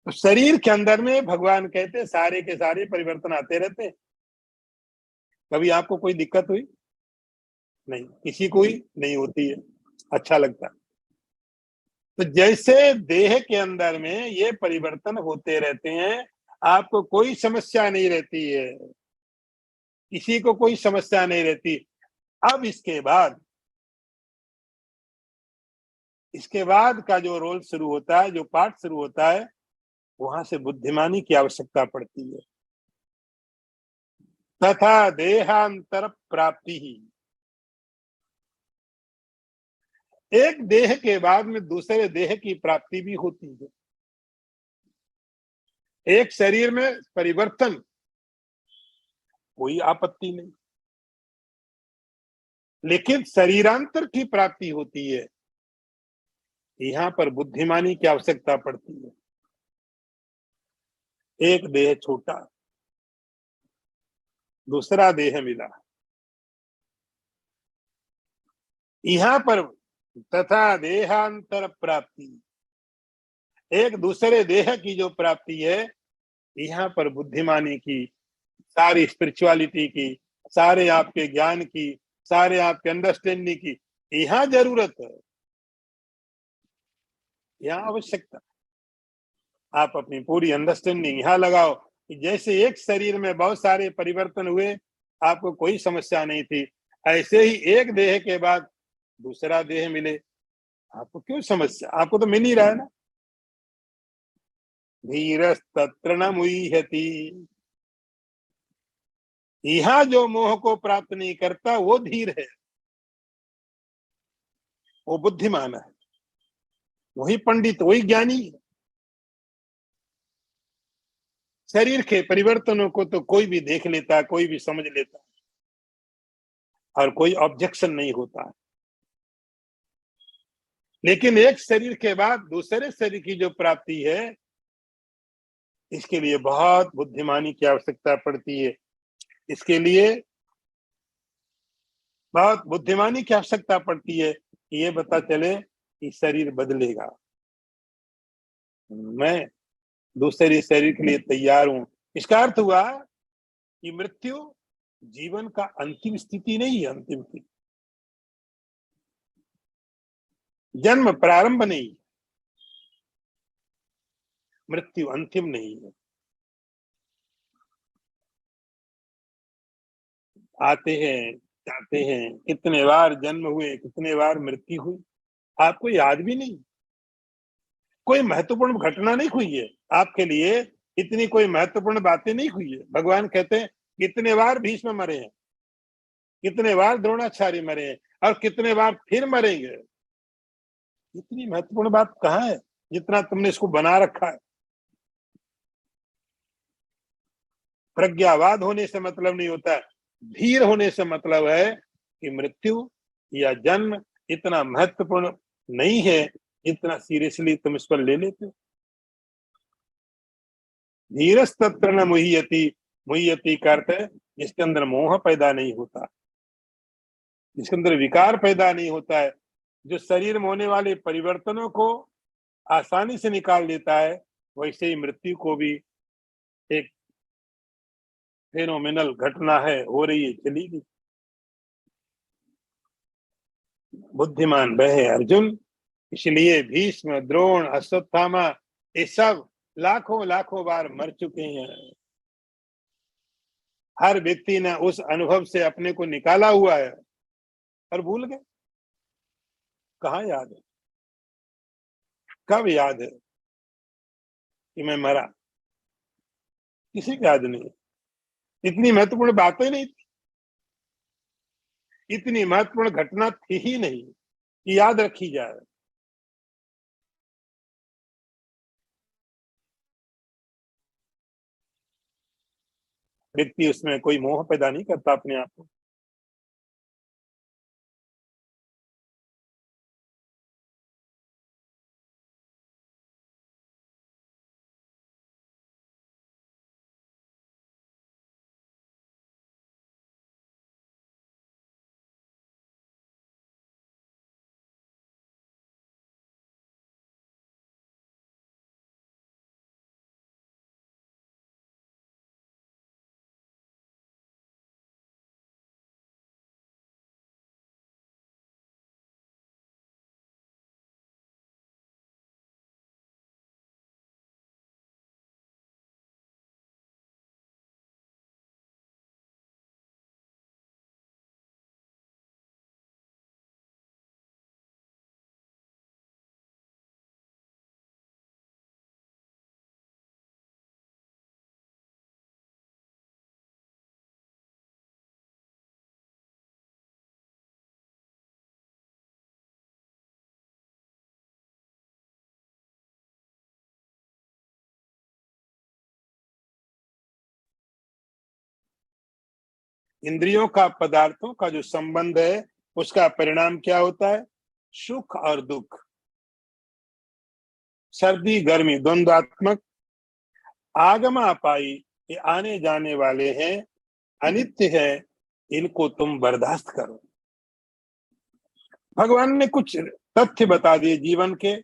तो शरीर के अंदर में भगवान कहते सारे के सारे परिवर्तन आते रहते हैं। कभी आपको कोई दिक्कत हुई? नहीं, किसी को ही नहीं होती है, अच्छा लगता है। तो जैसे देह के अंदर में ये परिवर्तन होते रहते हैं, आपको कोई समस्या नहीं रहती है, किसी को कोई समस्या नहीं रहती। अब इसके बाद का जो रोल शुरू होता है, जो पार्ट शुरू होता है, वहां से बुद्धिमानी की आवश्यकता पड़ती है। तथा देहांतर प्राप्ति ही, एक देह के बाद में दूसरे देह की प्राप्ति भी होती है। एक शरीर में परिवर्तन, कोई आपत्ति नहीं, लेकिन शरीरांतर की प्राप्ति होती है, यहां पर बुद्धिमानी की आवश्यकता पड़ती है। एक देह छोटा, दूसरा देह मिला, यहां पर तथा देहांतर प्राप्ति, एक दूसरे देह की जो प्राप्ति है, यहां पर बुद्धिमानी की, सारी स्पिरिचुअलिटी की, सारे आपके ज्ञान की, सारे आपके अंडरस्टैंडिंग की यहां जरूरत है, यहां आवश्यकता। आप अपनी पूरी अंडरस्टैंडिंग यहां लगाओ कि जैसे एक शरीर में बहुत सारे परिवर्तन हुए, आपको कोई समस्या नहीं थी, ऐसे ही एक देह के बाद दूसरा देह मिले, आपको क्यों समस्या? आपको तो मिल ही रहा है ना। धीरस्तत्र न मुह्यति, यहां जो मोह को प्राप्त नहीं करता वो धीर है, वो बुद्धिमान है, वही पंडित, वही ज्ञानी है। शरीर के परिवर्तनों को तो कोई भी देख लेता है, कोई भी समझ लेता है, और कोई ऑब्जेक्शन नहीं होता है। लेकिन एक शरीर के बाद दूसरे शरीर की जो प्राप्ति है, इसके लिए बहुत बुद्धिमानी की आवश्यकता पड़ती है। इसके लिए बहुत बुद्धिमानी की आवश्यकता पड़ती है कि ये पता चले कि शरीर बदलेगा, मैं दूसरे शरीर के लिए तैयार हूं। इसका अर्थ हुआ कि मृत्यु जीवन का अंतिम स्थिति नहीं है, अंतिम स्थिति, जन्म प्रारंभ नहीं, मृत्यु अंतिम नहीं है। आते हैं, जाते हैं, कितने बार जन्म हुए, कितने बार मृत्यु हुई, आपको याद भी नहीं। कोई महत्वपूर्ण घटना नहीं हुई है आपके लिए, इतनी कोई महत्वपूर्ण बातें नहीं हुई है। भगवान कहते हैं कितने बार भीष्म मरे हैं, कितने बार द्रोणाचार्य मरे हैं, और कितने बार फिर मरेंगे। इतनी महत्वपूर्ण बात कहाँ है जितना तुमने इसको बना रखा है। प्रज्ञावाद होने से मतलब नहीं होता है, धीर होने से मतलब है कि मृत्यु या जन्म इतना महत्वपूर्ण नहीं है जितना सीरियसली तुम इस पर ले लेते हो। धीरस्तत्र न मुह्यति, मुह्यति का अर्थ है जिसके अंदर मोह पैदा नहीं होता, जिसके अंदर विकार पैदा नहीं होता है, जो शरीर में होने वाले परिवर्तनों को आसानी से निकाल देता है, वैसे ही मृत्यु को भी एक फेनोमेनल घटना है, हो रही है, चली गई। बुद्धिमान वह है अर्जुन, इसलिए भीष्म, द्रोण, अश्वत्थामा, ये सब लाखों लाखों बार मर चुके हैं। हर व्यक्ति ने उस अनुभव से अपने को निकाला हुआ है और भूल गए। कहाँ याद है? कब याद है कि मैं मरा? किसी को याद नहीं। इतनी महत्वपूर्ण बातें नहीं थी, इतनी महत्वपूर्ण घटना थी ही नहीं कि याद रखी जाए। व्यक्ति उसमें कोई मोह पैदा नहीं करता अपने आप को। इंद्रियों का पदार्थों का जो संबंध है, उसका परिणाम क्या होता है? सुख और दुख, सर्दी गर्मी द्वंद्वात्मक, आगम अपाई, ये आने जाने वाले हैं, अनित्य है, इनको तुम बर्दाश्त करो। भगवान ने कुछ तथ्य बता दिए जीवन के।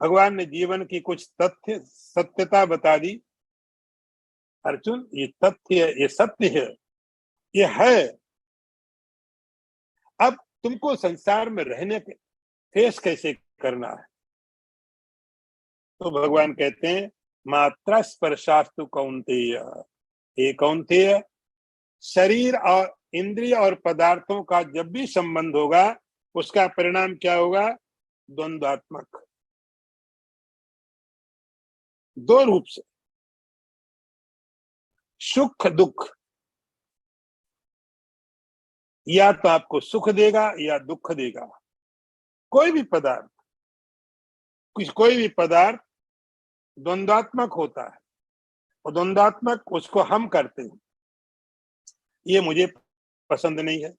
भगवान ने जीवन की कुछ तथ्य सत्यता बता दी। अर्जुन, ये तथ्य है, ये सत्य है, ये है। अब तुमको संसार में रहने के फेस कैसे करना है? तो भगवान कहते हैं, मात्रा स्पर्शास्तु कौन्तेय, ये कौन्तेय, शरीर और इंद्रिय और पदार्थों का जब भी संबंध होगा, उसका परिणाम क्या होगा? द्वंद्वात्मक, दो रूप से, सुख दुख। या तो आपको सुख देगा या दुख देगा। कोई भी पदार्थ, कोई भी पदार्थ द्वंद्वात्मक होता है, और द्वंद्वात्मक उसको हम करते हैं। ये मुझे पसंद नहीं है,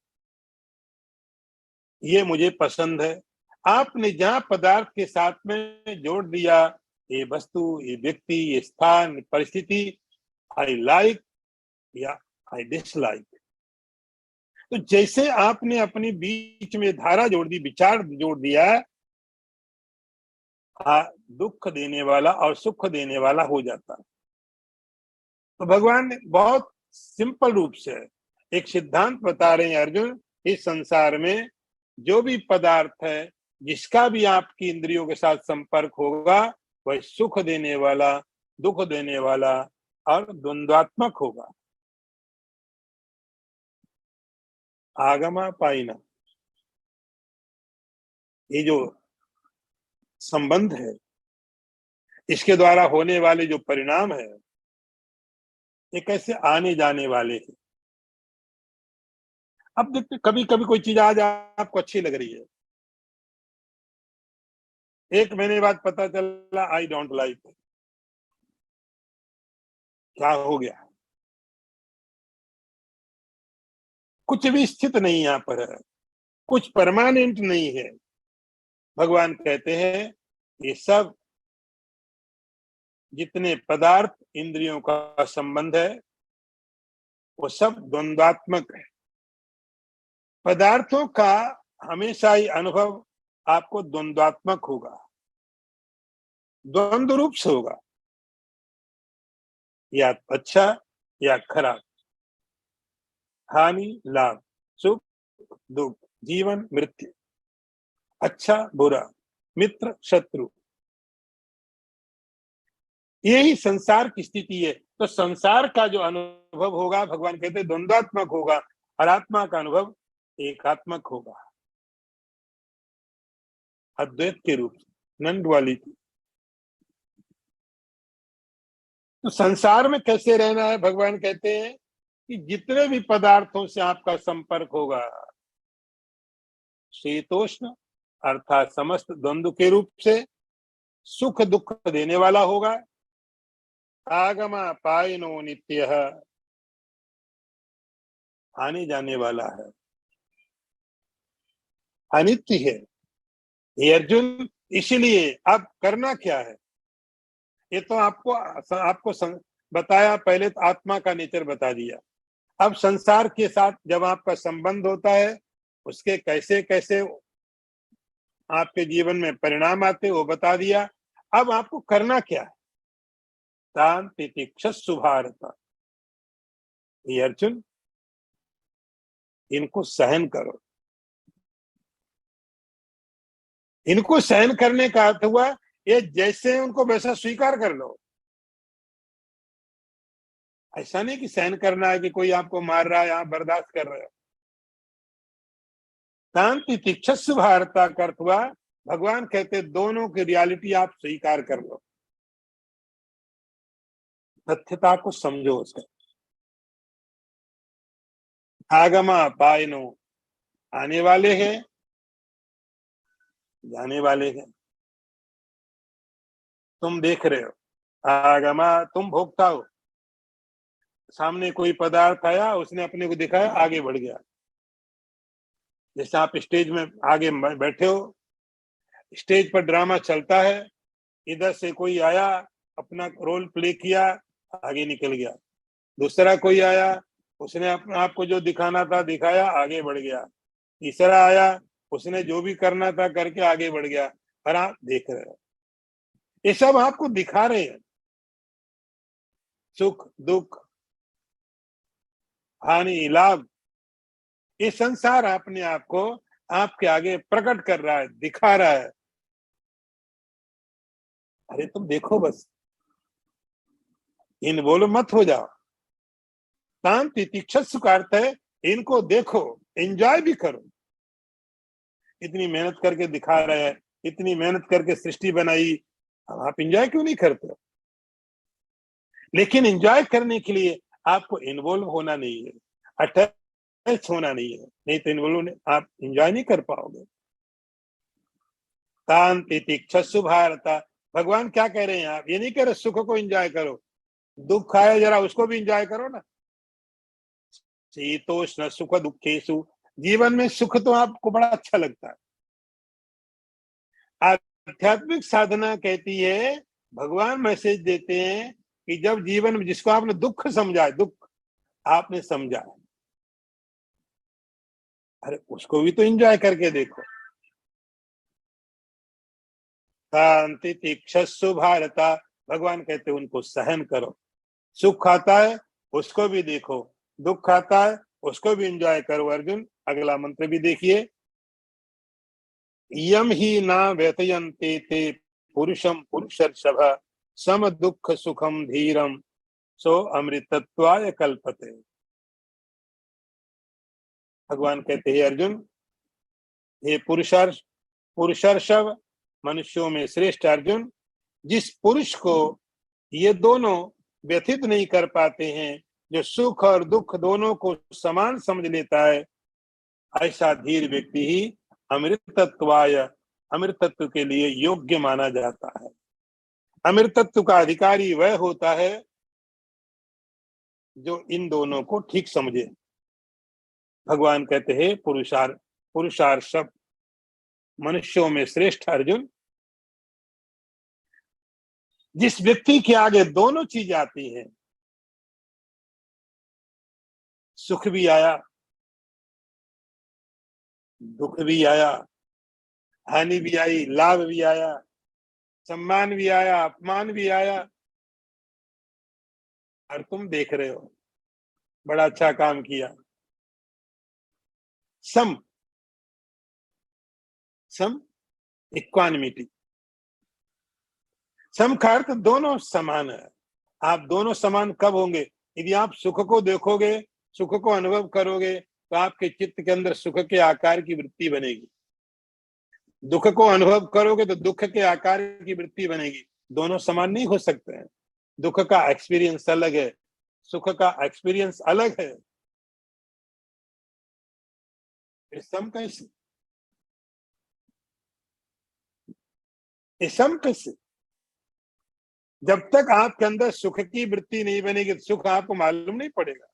ये मुझे पसंद है। आपने जहां पदार्थ के साथ में जोड़ दिया, ये वस्तु, ये व्यक्ति, ये स्थान, परिस्थिति, आई लाइक या आई डिसलाइक। तो जैसे आपने अपने बीच में धारा जोड़ दी, विचार जोड़ दिया, दुख देने वाला और सुख देने वाला हो जाता। तो भगवान ने बहुत सिंपल रूप से एक सिद्धांत बता रहे हैं, अर्जुन, इस संसार में जो भी पदार्थ है, जिसका भी आपकी इंद्रियों के साथ संपर्क होगा, वह सुख देने वाला, दुख देने वाला और द्वंद्वात्मक होगा। आगमा पाइना, ये जो संबंध है, इसके द्वारा होने वाले जो परिणाम है, ये कैसे आने जाने वाले हैं। अब देखते, कभी कभी कोई चीज आज आपको अच्छी लग रही है, एक महीने बाद पता चला आई डोंट लाइक। क्या हो गया? कुछ भी स्थित नहीं यहाँ पर है, कुछ परमानेंट नहीं है। भगवान कहते हैं, ये सब जितने पदार्थ इंद्रियों का संबंध है, वो सब द्वंद्वात्मक है। पदार्थों का हमेशा ही अनुभव आपको द्वंद्वात्मक होगा, द्वंद्व रूप से होगा, या अच्छा या खराब, हानि लाभ, सुख दुख, जीवन मृत्यु, अच्छा बुरा, मित्र शत्रु। यही संसार की स्थिति है। तो संसार का जो अनुभव होगा, भगवान कहते हैं द्वंद्वात्मक होगा, और आत्मा का अनुभव एकात्मक होगा, अद्वैत के रूप से, नन डुअलिटी। तो संसार में कैसे रहना है, भगवान कहते हैं कि जितने भी पदार्थों से आपका संपर्क होगा, शीतोष्ण अर्थात समस्त द्वंद्व के रूप से सुख दुख देने वाला होगा। आगमा पायनो नित्यः, आने जाने वाला है, अनित्य है। ये अर्जुन, इसलिए अब करना क्या है, ये तो आपको बताया, पहले तो आत्मा का नेचर बता दिया। अब संसार के साथ जब आपका संबंध होता है, उसके कैसे कैसे आपके जीवन में परिणाम आते वो बता दिया। अब आपको करना क्या है, तान तितिक्षस्सु भारत। ये अर्जुन, इनको सहन करो। इनको सहन करने का अर्थ हुआ, ये जैसे उनको वैसा स्वीकार कर लो। ऐसा नहीं कि सहन करना है कि कोई आपको मार रहा है, आप बर्दाश्त कर रहे हो। शांति तिक्षस्सु भारता का अर्थ हुआ, भगवान कहते दोनों की रियलिटी आप स्वीकार कर लो, तथ्यता को समझो उसका। आगमा पायनो, आने वाले हैं, जाने वाले हैं। तुम देख रहे हो, आगमा तुम भोगता हो, सामने कोई पदार्थ आया, उसने अपने को दिखाया, आगे बढ़ गया। जैसे आप स्टेज में आगे बैठे हो, स्टेज पर ड्रामा चलता है, इधर से कोई आया, अपना रोल प्ले किया, आगे निकल गया। दूसरा कोई आया, उसने अपने आप को जो दिखाना था दिखाया, आगे बढ़ गया। तीसरा आया, उसने जो भी करना था करके आगे बढ़ गया। और आप देख रहे हो, ये सब आपको दिखा रहे हैं, सुख दुख, हानि लाभ। ये संसार अपने आप को आपके आगे प्रकट कर रहा है, दिखा रहा है। अरे तुम देखो बस, इन्वॉल्व मत हो जाओ। शांति तितिक्षस्सु का अर्थ है, इनको देखो, एंजॉय भी करो। इतनी मेहनत करके दिखा रहे हैं, इतनी मेहनत करके सृष्टि बनाई, अब आप एंजॉय क्यों नहीं करते हो? लेकिन एंजॉय करने के लिए आपको इन्वॉल्व होना नहीं है, अटैच होना नहीं है, नहीं तो इन्वॉल्व आप एंजॉय नहीं कर पाओगे। शांति तितिक्षस्सु भारत, भगवान क्या कह रहे हैं, आप ये नहीं कह रहे सुख को एंजॉय करो, दुख आया जरा उसको भी एंजॉय करो ना। शीतोष्ण सुख दुखेषु, जीवन में सुख तो आपको बड़ा अच्छा लगता है। आध्यात्मिक साधना कहती है, भगवान मैसेज देते हैं कि जब जीवन में जिसको आपने दुख समझा है, दुख आपने समझा है, अरे उसको भी तो एंजॉय करके देखो। शांति तितिक्षस्सु भारता, भगवान कहते हैं उनको सहन करो। सुख आता है उसको भी देखो, दुख आता है उसको भी एंजॉय करो। अर्जुन, अगला मंत्र भी देखिए, यम ही ना व्यथयन्ते ते पुरुषम पुरुषर्षभ, सम दुख सुखम धीरम सो अमृतत्वाय कल्पते। भगवान कहते हैं अर्जुन, हे पुरुषर्षभ, मनुष्यों में श्रेष्ठ अर्जुन, जिस पुरुष को ये दोनों व्यथित नहीं कर पाते हैं, जो सुख और दुख दोनों को समान समझ लेता है, ऐसा धीर व्यक्ति ही अमृतत्वाय, अमृतत्व के लिए योग्य माना जाता है। अमृतत्व का अधिकारी वह होता है जो इन दोनों को ठीक समझे। भगवान कहते हैं पुरुषार्षभ, मनुष्यों में श्रेष्ठ अर्जुन, जिस व्यक्ति के आगे दोनों चीज आती हैं, सुख भी आया, दुख भी आया, हानि भी आई, लाभ भी आया, सम्मान भी आया, अपमान भी आया, और तुम देख रहे हो बड़ा अच्छा काम किया। सम सम इक्वानिमिटी, सम का अर्थ दोनों समान है। आप दोनों समान कब होंगे? यदि आप सुख को देखोगे, सुख को अनुभव करोगे, तो आपके चित्त के अंदर सुख के आकार की वृत्ति बनेगी। दुख को अनुभव करोगे तो दुख के आकार की वृत्ति बनेगी। दोनों समान नहीं हो सकते हैं। दुख का एक्सपीरियंस अलग है, सुख का एक्सपीरियंस अलग है। सम कैसे? सम कैसे? जब तक आपके अंदर सुख की वृत्ति नहीं बनेगी, सुख आपको मालूम नहीं पड़ेगा।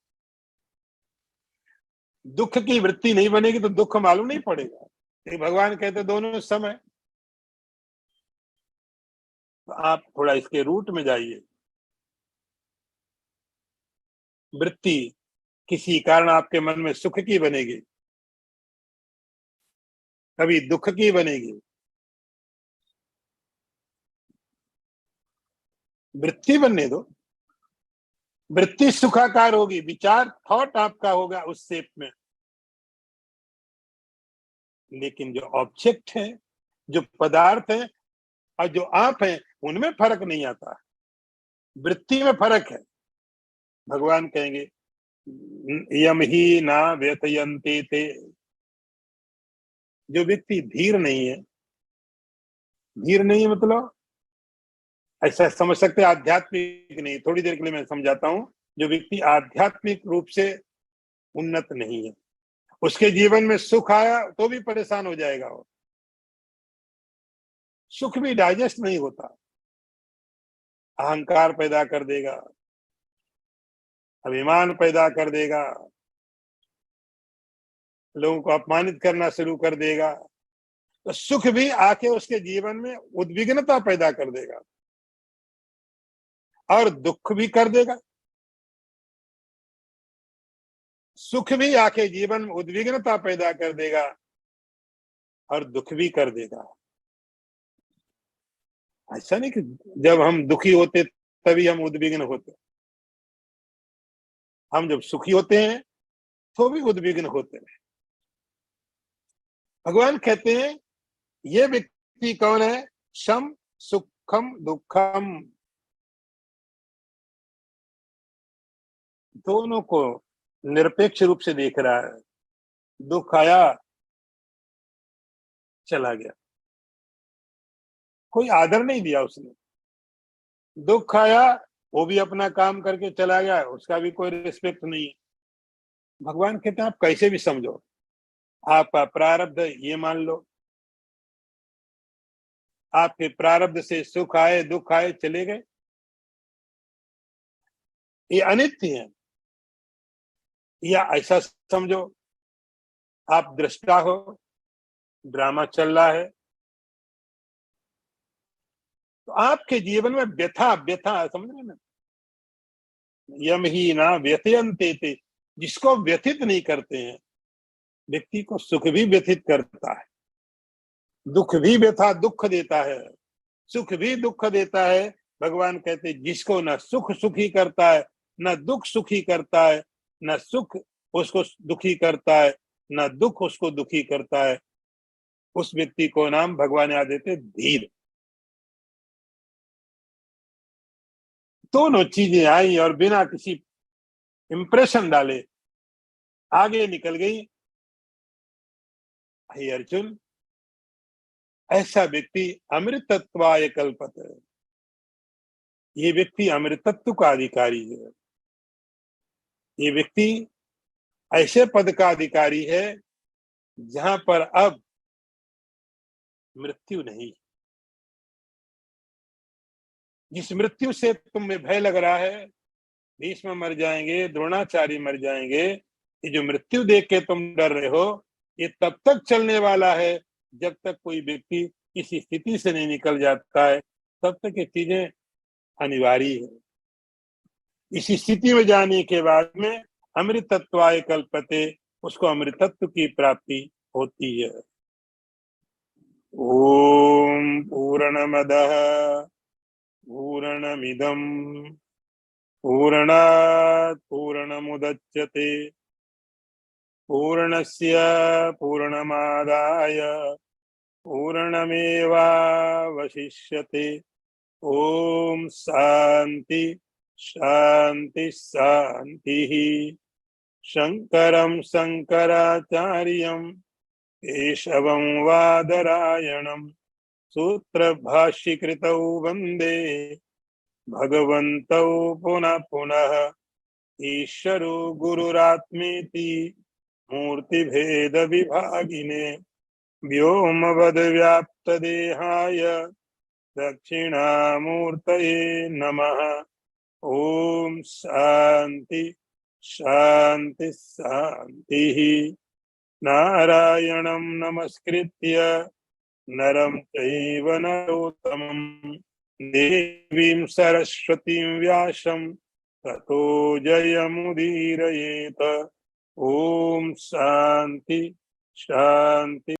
दुख की वृत्ति नहीं बनेगी तो दुख मालूम नहीं पड़ेगा। तो भगवान कहते दोनों सम है। तो आप थोड़ा इसके रूट में जाइए। वृत्ति किसी कारण आपके मन में सुख की बनेगी, कभी दुख की बनेगी। वृत्ति बनने दो। वृत्ति सुखाकार होगी, विचार थॉट आपका होगा उस शेप में। लेकिन जो ऑब्जेक्ट है, जो पदार्थ है और जो आप हैं, उनमें फर्क नहीं आता। वृत्ति में फर्क है। भगवान कहेंगे यम ही ना व्यथयन्ते ते। जो व्यक्ति धीर नहीं है, धीर नहीं है मतलब ऐसा समझ सकते आध्यात्मिक नहीं। थोड़ी देर के लिए मैं समझाता हूं। जो व्यक्ति आध्यात्मिक रूप से उन्नत नहीं है, उसके जीवन में सुख आया तो भी परेशान हो जाएगा। वो सुख भी डाइजेस्ट नहीं होता, अहंकार पैदा कर देगा, अभिमान पैदा कर देगा, लोगों को अपमानित करना शुरू कर देगा। तो सुख भी आके उसके जीवन में उद्विग्नता पैदा कर देगा और दुख भी कर देगा। सुख भी आके जीवन में उद्विग्नता पैदा कर देगा और दुख भी कर देगा। ऐसा नहीं कि जब हम दुखी होते तभी हम उद्विग्न होते। हम जब सुखी होते हैं तो भी उद्विग्न होते हैं। भगवान कहते हैं ये व्यक्ति कौन है? सम सुखम दुखम, दोनों को निरपेक्ष रूप से देख रहा है। दुख आया, चला गया, कोई आदर नहीं दिया उसने। दुख आया, वो भी अपना काम करके चला गया, उसका भी कोई रिस्पेक्ट नहीं है। भगवान कहते हैं आप कैसे भी समझो, आपका प्रारब्ध ये मान लो। आपके प्रारब्ध से सुख आए दुख आए चले गए, ये अनित्य है। या ऐसा समझो आप दृष्टा हो, ड्रामा चल रहा है, तो आपके जीवन में व्यथा व्यथा समझ रहे ना, यम ही ना व्यथयन्ते ते। जिसको व्यथित नहीं करते हैं, व्यक्ति को सुख भी व्यथित करता है, दुख भी व्यथा दुख देता है, सुख भी दुख देता है। भगवान कहते जिसको न सुख सुखी करता है, न दुख सुखी करता है, न सुख उसको दुखी करता है, न दुख उसको दुखी करता है, उस व्यक्ति को नाम भगवान याद देते धीर। दोनों चीजें आई और बिना किसी इंप्रेशन डाले आगे निकल गई। हे अर्जुन, ऐसा व्यक्ति अमृतत्वाय कल्पते। ये व्यक्ति अमृतत्व का अधिकारी है। ये व्यक्ति ऐसे पद का अधिकारी है जहां पर अब मृत्यु नहीं। जिस मृत्यु से तुम्हें भय लग रहा है, भीष्म मर जाएंगे, द्रोणाचार्य मर जाएंगे, ये जो मृत्यु देख के तुम डर रहे हो, ये तब तक चलने वाला है जब तक कोई व्यक्ति इस स्थिति से नहीं निकल जाता है। तब तक ये चीजें अनिवार्य है। इस स्थिति में जाने के बाद में अमृतत्वाय कल्पते, उसको अमृतत्व की प्राप्ति होती है। ओम पूर्णमदः पूर्णमिदं पूर्णात् पूर्णमुदच्यते पूर्णस्य पूर्णमादाय पूर्णमेवावशिष्यते। ओम शांति शांति शांति। शंकरं शंकराचार्यं केशवं वादरायणं सूत्रभाष्यकृतौ वन्दे भगवन्तौ पुनः पुनः। ईश्वरो गुरुरात्मेति मूर्तिभेद विभागिने व्योमवद्व्याप्तदेहाय दक्षिणामूर्तये नमः। ओम शांति शांति शांति। नारायणं नमस्कृत्य नरं चैव नरोत्तमं देवीं सरस्वतीं व्यासं ततो जयमुदीरयेत। ओम शांति शांति।